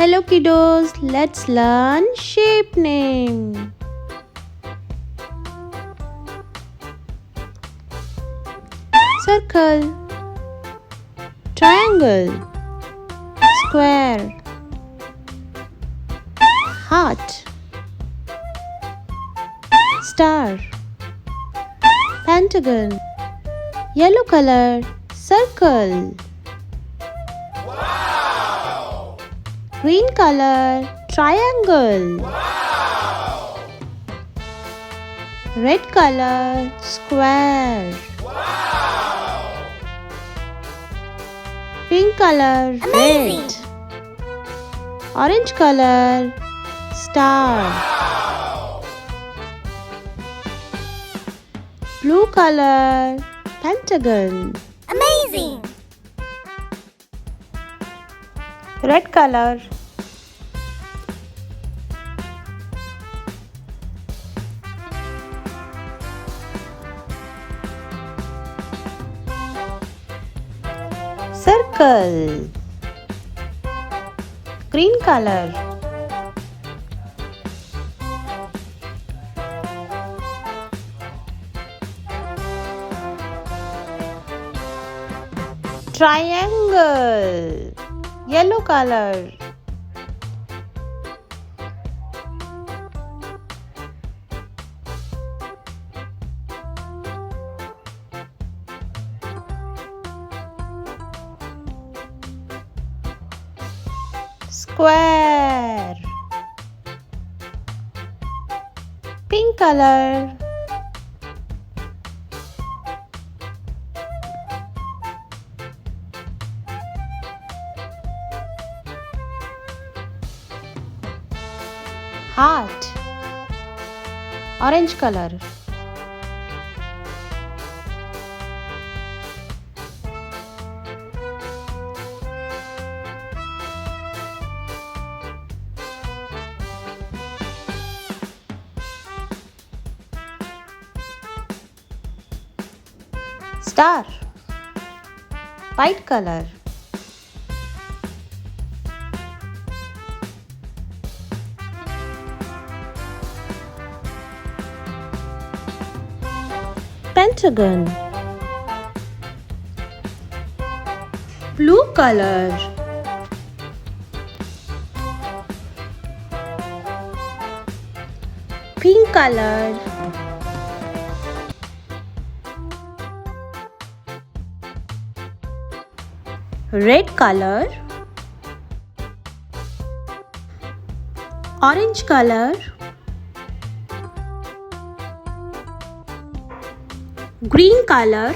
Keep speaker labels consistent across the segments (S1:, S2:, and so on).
S1: Hello kiddos, let's learn shape name. Circle, triangle, square, heart, star, pentagon, yellow color, circle.
S2: Wow!
S1: Green color, triangle.
S2: Wow!
S1: Red color, square.
S2: Wow!
S1: Pink color, red. Orange color, star.
S2: Wow!
S1: Blue color, pentagon.
S3: Amazing!
S1: Red color, circle. Green color, triangle. Yellow color, square. Pink color, heart. Orange color, star. White color, pentagon. Blue color, pink color, red color, orange color, green color,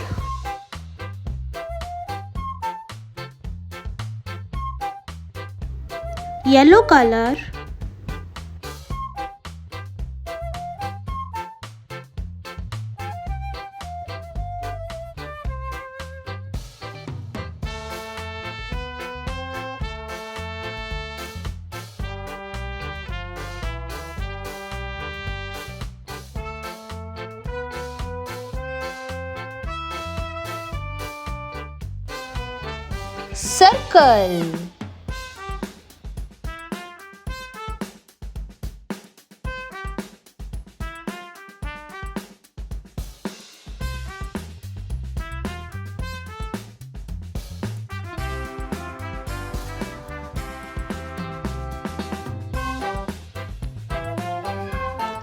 S1: yellow color, circle.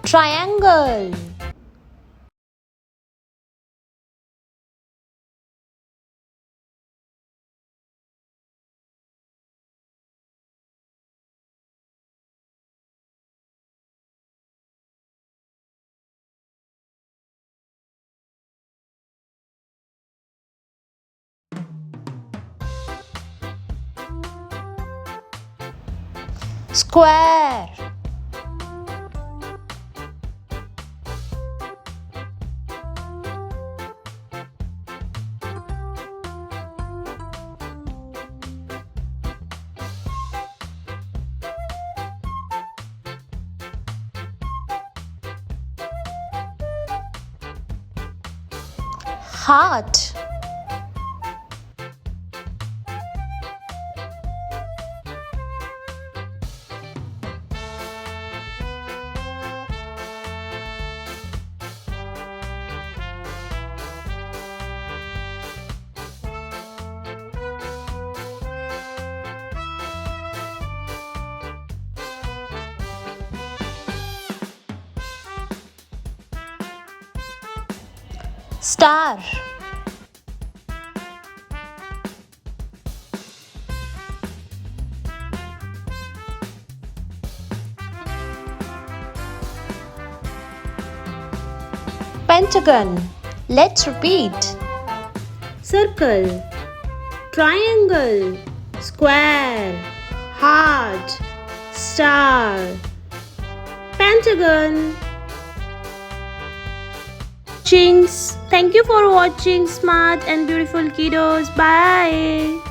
S1: Triangle. Square. Heart. Star. Pentagon. Let's repeat. Circle, triangle, square, heart, star, pentagon. Thank you for watching, smart and beautiful kiddos. Bye.